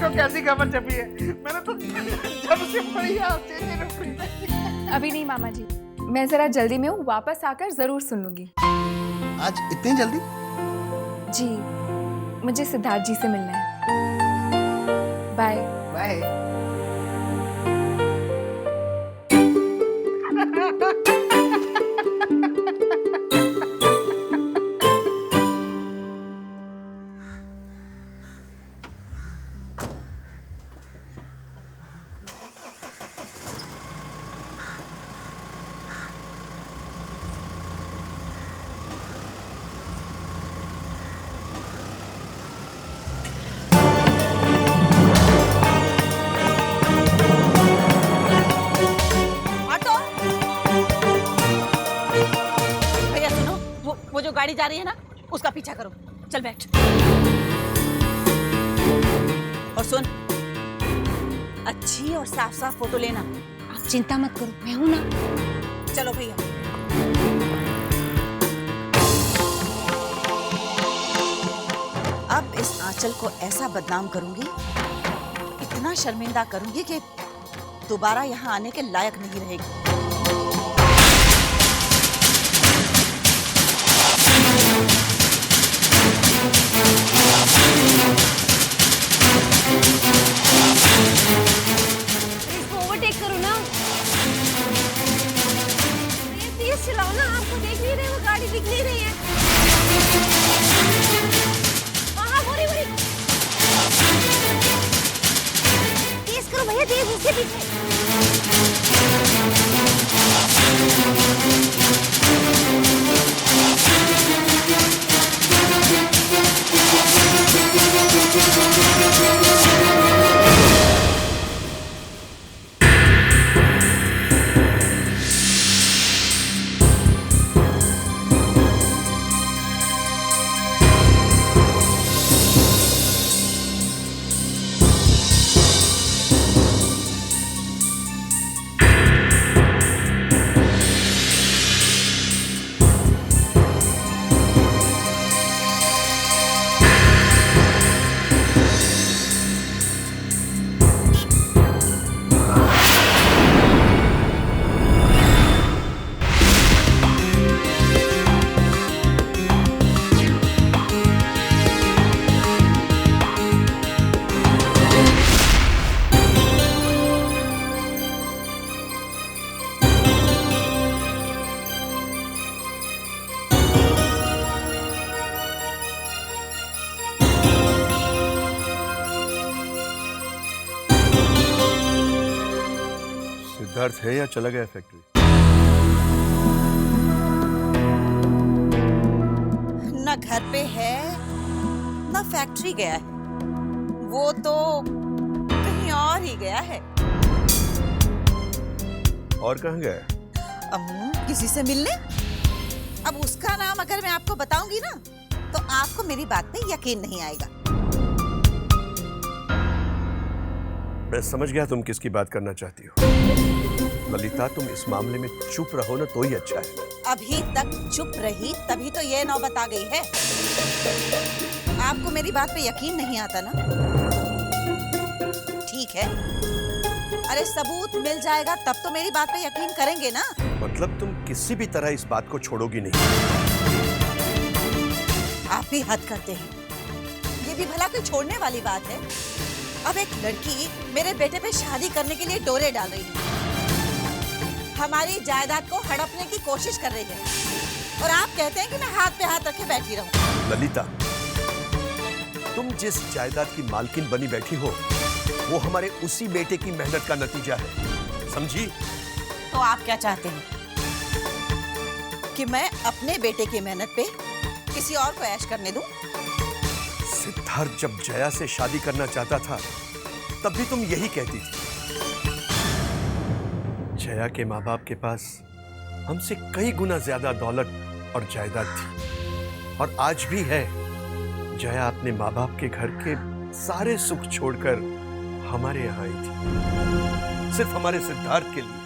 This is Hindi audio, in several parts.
देखो कैसी खबर छपी है। मैंने तो जब से पढ़ी है अभी नहीं मामा जी, मैं जरा जल्दी में हूँ, वापस आकर जरूर सुन लूंगी। आज इतनी जल्दी? जी, मुझे सिद्धार्थ जी से मिलना है। Bye bye. गाड़ी जा रही है ना, उसका पीछा करो। चल बैठ। और सुन, अच्छी और साफ साफ फोटो लेना। आप चिंता मत करो, मैं हूं ना। चलो भैया। अब इस आंचल को ऐसा बदनाम करूंगी, इतना शर्मिंदा करूंगी कि दोबारा यहाँ आने के लायक नहीं रहेगी। इसको ओवरटेक करो ना। ये तेज चलाओ ना, आपको देख नहीं रहे, वो गाड़ी दिख नहीं रही है। हाँ, बोरी बोरी। तेज करो भैया, तेज, उसके पीछे। सिद्धार्थ है या चला गया फैक्ट्री? ना घर पे है ना फैक्ट्री गया है, वो तो कहीं और ही गया है। और कहाँ गया है? किसी से मिलने। अब उसका नाम अगर मैं आपको बताऊंगी ना, तो आपको मेरी बात पे यकीन नहीं आएगा। मैं समझ गया तुम किसकी बात करना चाहती हो। ललिता, तुम इस मामले में चुप रहो ना तो ही अच्छा है। अभी तक चुप रही तभी तो ये नौबत आ गई है। आपको मेरी बात पे यकीन नहीं आता ना? ठीक है, अरे सबूत मिल जाएगा तब तो मेरी बात पे यकीन करेंगे ना। मतलब तुम किसी भी तरह इस बात को छोड़ोगी नहीं? आप भी हद करते हैं। ये भी भला कोई छोड़ने वाली बात है? अब एक लड़की मेरे बेटे पे शादी करने के लिए डोरे डाल रही है, हमारी जायदाद को हड़पने की कोशिश कर रही है, और आप कहते हैं कि मैं हाथ पे हाथ रखे बैठी रहूं। ललिता, तुम जिस जायदाद की मालकिन बनी बैठी हो, वो हमारे उसी बेटे की मेहनत का नतीजा है, समझी? तो आप क्या चाहते हैं कि मैं अपने बेटे की मेहनत पे किसी और को ऐश करने दूं? सिद्धार्थ जब जया से शादी करना चाहता था, तब भी तुम यही कहती थी। जया के माँ बाप के पास हमसे कई गुना ज्यादा दौलत और जायदाद थी, और आज भी है। जया अपने माँ बाप के घर के सारे सुख छोड़कर हमारे यहाँ आई थी, सिर्फ हमारे सिद्धार्थ के लिए।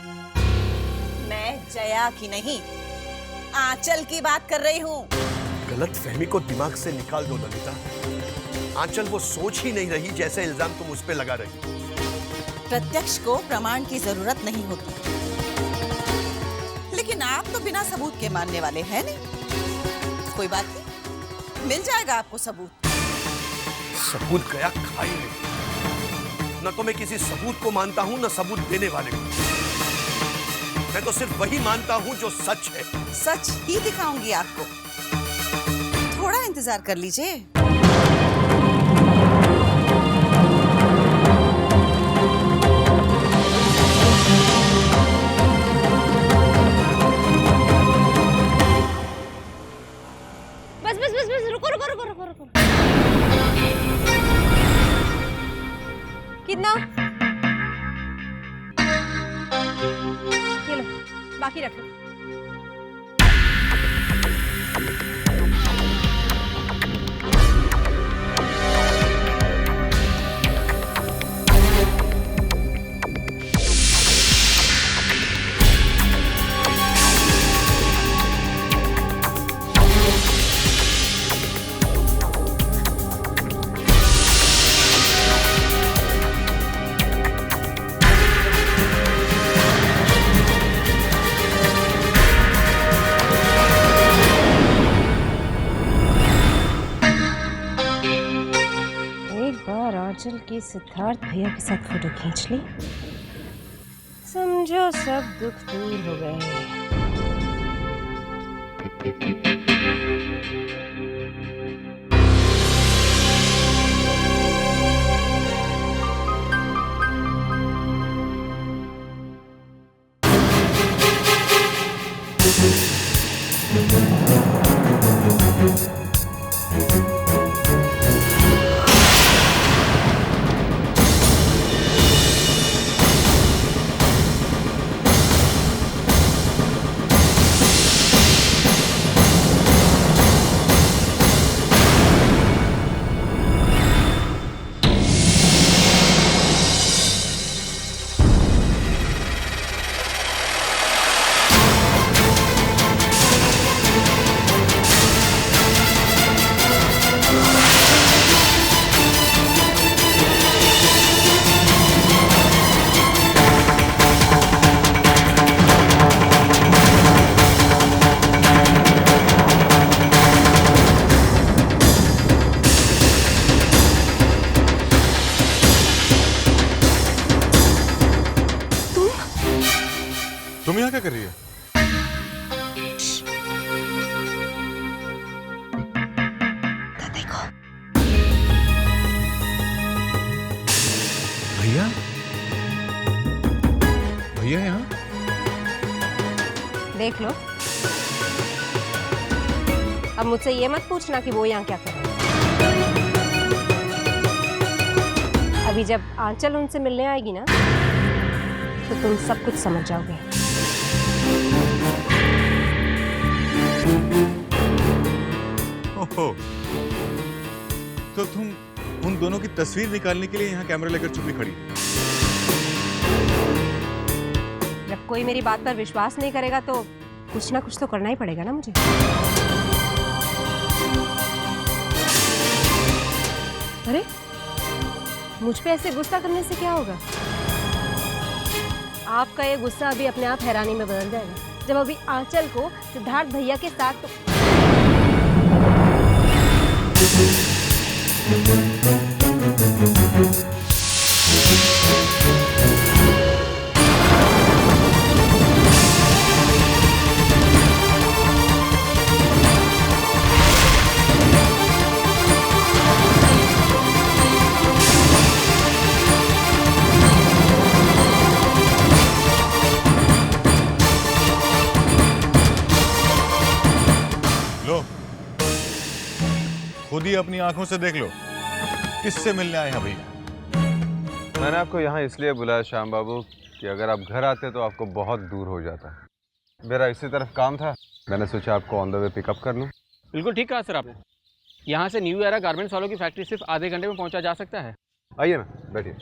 मैं जया की नहीं, आंचल की बात कर रही हूँ। गलत फहमी को दिमाग से निकाल दो ललिता। आंचल वो सोच ही नहीं रही जैसे इल्जाम तुम उस पे लगा रही। प्रत्यक्ष को प्रमाण की जरूरत नहीं होती, लेकिन आप तो बिना सबूत के मानने वाले हैं नहीं। कोई बात नहीं, मिल जाएगा आपको सबूत। सबूत गया खाई में। न तो मैं किसी सबूत को मानता हूं, न सबूत देने वाले को। मैं तो सिर्फ वही मानता हूं जो सच है। सच ही दिखाऊंगी आपको, थोड़ा इंतजार कर लीजिए। बस बस बस बस, रुको रुको रुको रुको रुको। कितना? ये लो, बाकी रख लो। आंचल की सिद्धार्थ भैया के साथ फोटो खींच ली, समझो सब दुख दूर हो गए। तुम यहाँ क्या कर रही है? देखो भैया, भैया यहाँ? देख लो, अब मुझसे ये मत पूछना कि वो यहाँ क्या कर रहे हैं। अभी जब आंचल उनसे मिलने आएगी ना, तो तुम सब कुछ समझ जाओगे। ओहो, तो तुम उन दोनों की तस्वीर निकालने के लिए यहाँ कैमरा लेकर चुपी खड़ी? जब कोई मेरी बात पर विश्वास नहीं करेगा तो कुछ ना कुछ तो करना ही पड़ेगा ना मुझे। अरे, मुझ पे ऐसे गुस्सा करने से क्या होगा? आपका ये गुस्सा अभी अपने आप हैरानी में बदल जाएगा जब अभी आंचल को सिद्धार्थ भैया के साथ खुद ही अपनी आंखों से देख लो, किससे मिलने आए हैं भैया? मैंने आपको यहाँ इसलिए बुलाया श्याम बाबू कि अगर आप घर आते तो आपको बहुत दूर हो जाता। मेरा इसी तरफ काम था, मैंने सोचा आपको ऑन द वे पिकअप कर लूँ। बिल्कुल ठीक कहा सर आपने। यहाँ से न्यू एरा गारमेंट्स वालों की फैक्ट्री सिर्फ आधे घंटे में पहुँचा जा सकता है। आइए ना, बैठिए।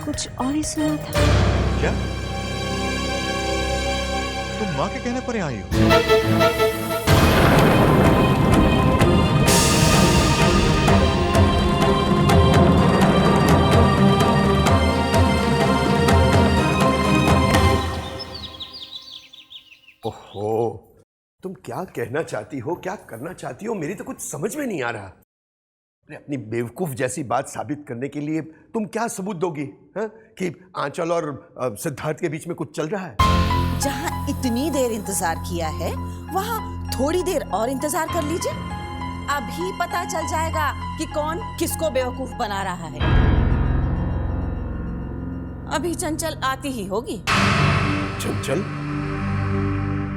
कुछ और ही सुना था। क्या तुम माँ के कहने पर यहाँ आई हो? ओहो, तुम क्या कहना चाहती हो, क्या करना चाहती हो, मेरी तो कुछ समझ में नहीं आ रहा। अरे अपनी बेवकूफ जैसी बात साबित करने के लिए तुम क्या सबूत दोगी, हाँ? कि आंचल और सिद्धार्थ के बीच में कुछ चल रहा है? जहाँ इतनी देर इंतजार किया है वहाँ थोड़ी देर और इंतजार कर लीजिए। अभी पता चल जाएगा कि कौन किसको बेवकूफ बना रहा है। अभी चंचल आती ही होगी। चंचल?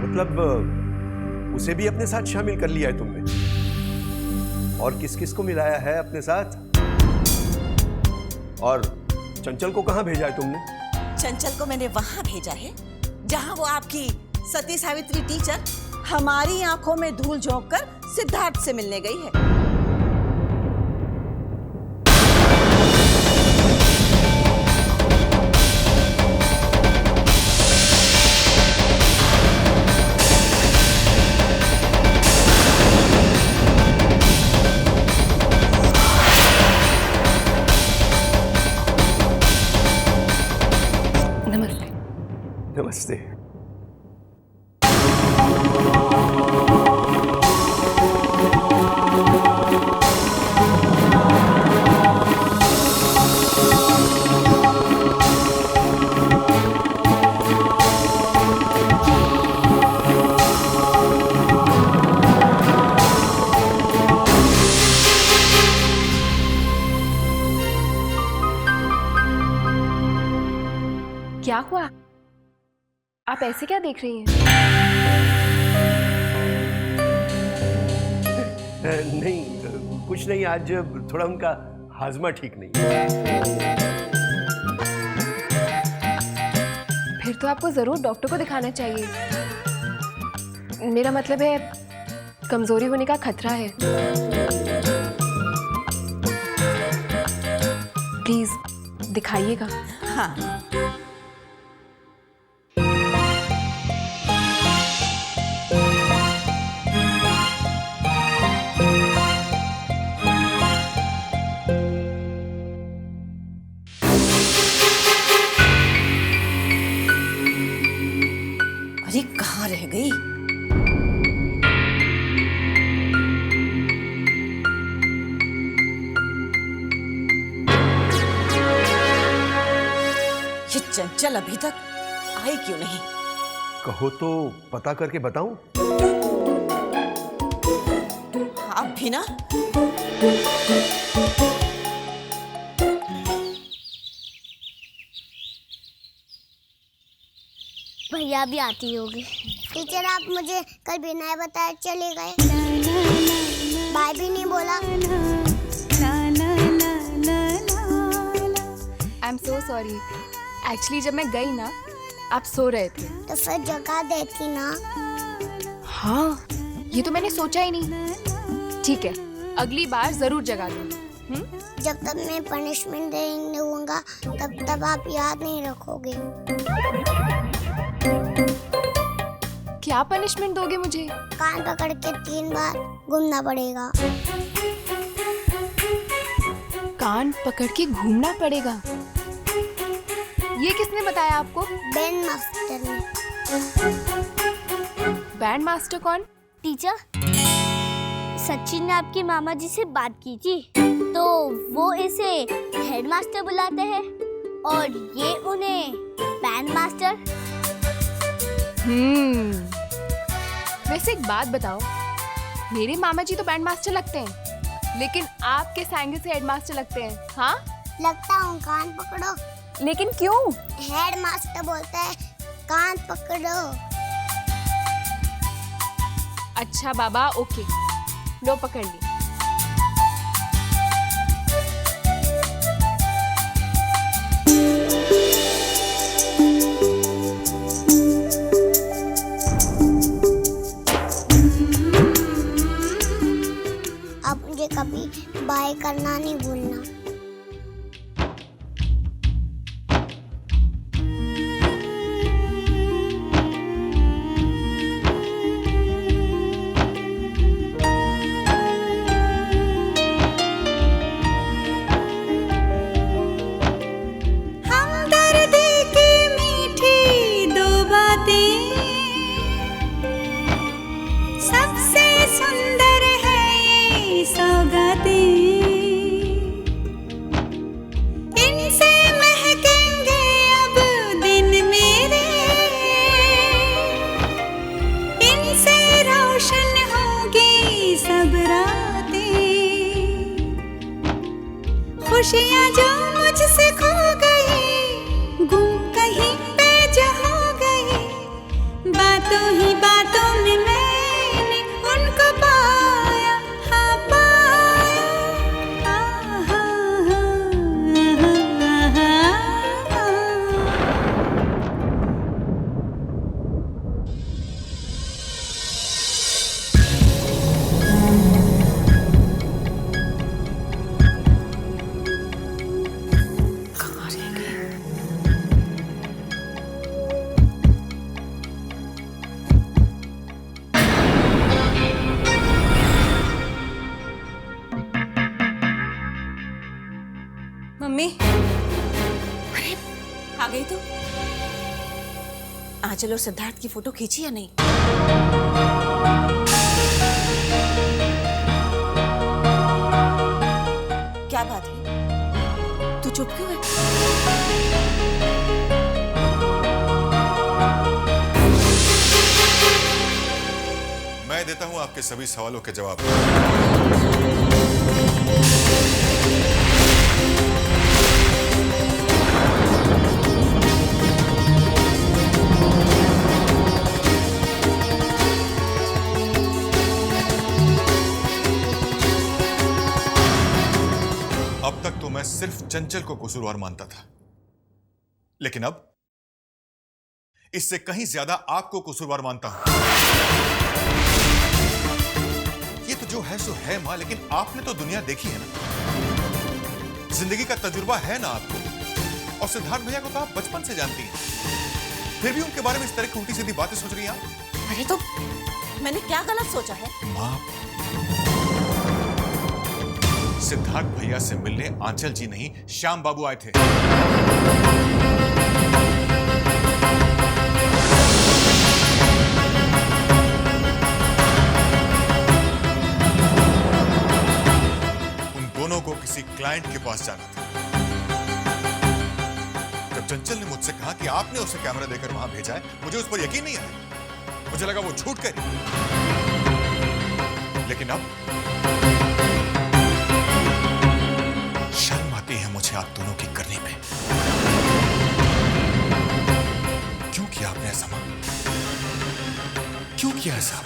मतलब उसे भी अपने साथ शामिल कर लिया है तुमने? और किस किस को मिलाया है अपने साथ? और चंचल को कहां भेजा है तुमने? चंचल को मैंने वहां भेजा है जहां वो आपकी सती सावित्री टीचर हमारी आंखों में धूल झोंक कर सिद्धार्थ से मिलने गई है। नमस्ते। क्या हुआ? आप ऐसे क्या देख रही हैं? नहीं, कुछ नहीं, आज थोड़ा उनका हाजमा ठीक नहीं है। फिर तो आपको जरूर डॉक्टर को दिखाना चाहिए। मेरा मतलब है कमजोरी होने का खतरा है। प्लीज दिखाइएगा। हाँ, अरे कहाँ रह गई? ये चंचल अभी तक आई क्यों नहीं? कहो तो पता करके बताऊं? आप भी ना? भैया भी आती होगी। टीचर आप मुझे कल बिना बताए चले गए, बाय भी नहीं बोला। I am so sorry. Actually जब मैं गई ना, आप सो रहे थे। तो फिर जगा देती ना। हाँ, ये तो मैंने सोचा ही नहीं। ठीक है, अगली बार जरूर जगा दूंगी। जब तक मैं पनिशमेंट नहीं दूंगा तब तक आप याद नहीं रखोगे। क्या पनिशमेंट दोगे मुझे? कान पकड़ के 3 बार घूमना पड़ेगा। कान पकड़ के घूमना पड़ेगा? ये किसने बताया आपको? बैंड मास्टर ने। बैंड मास्टर कौन? टीचर, सचिन ने आपके मामा जी से बात की थी, तो वो इसे हेड मास्टर बुलाते हैं और ये उन्हें बैंड मास्टर। वैसे एक बात बताओ, मेरे मामा जी तो बैंड मास्टर लगते हैं, लेकिन आप किस एंगल से हेड मास्टर लगते हैं? हाँ, लगता हूँ। कान पकड़ो। लेकिन क्यों? हेड मास्टर बोलता है कान पकड़ो। अच्छा बाबा, ओके, लो पकड़ ली। अब मुझे कभी बाय करना नहीं भूलना। मम्मी, अरे आ गई तू। आंचल और सिद्धार्थ की फोटो खींची या नहीं? क्या बात है, तू चुप क्यों है? मैं देता हूं आपके सभी सवालों के जवाब। अब तक तो मैं सिर्फ चंचल को कसूरवार मानता था, लेकिन अब इससे कहीं ज्यादा आपको कसूरवार मानता हूं। ये तो जो है सो है मां, लेकिन आपने तो दुनिया देखी है ना, जिंदगी का तजुर्बा है ना आपको। और सिद्धार्थ भैया को तो आप बचपन से जानती हैं, फिर भी उनके बारे में इस तरह की उल्टी सीधी बातें सोच रही हैं आप। अरे तो मैंने क्या गलत सोचा है? मां, सिद्धार्थ भैया से मिलने आंचल जी नहीं, श्याम बाबू आए थे। उन दोनों को किसी क्लाइंट के पास जाना था। जब चंचल ने मुझसे कहा कि आपने उसे कैमरा देकर वहां भेजा है, मुझे उस पर यकीन नहीं आया। मुझे लगा वो झूठ कह रही, लेकिन अब शर्म आती है मुझे आप दोनों की करने पे। क्यों किया आपने ऐसा मां? क्यों किया ऐसा?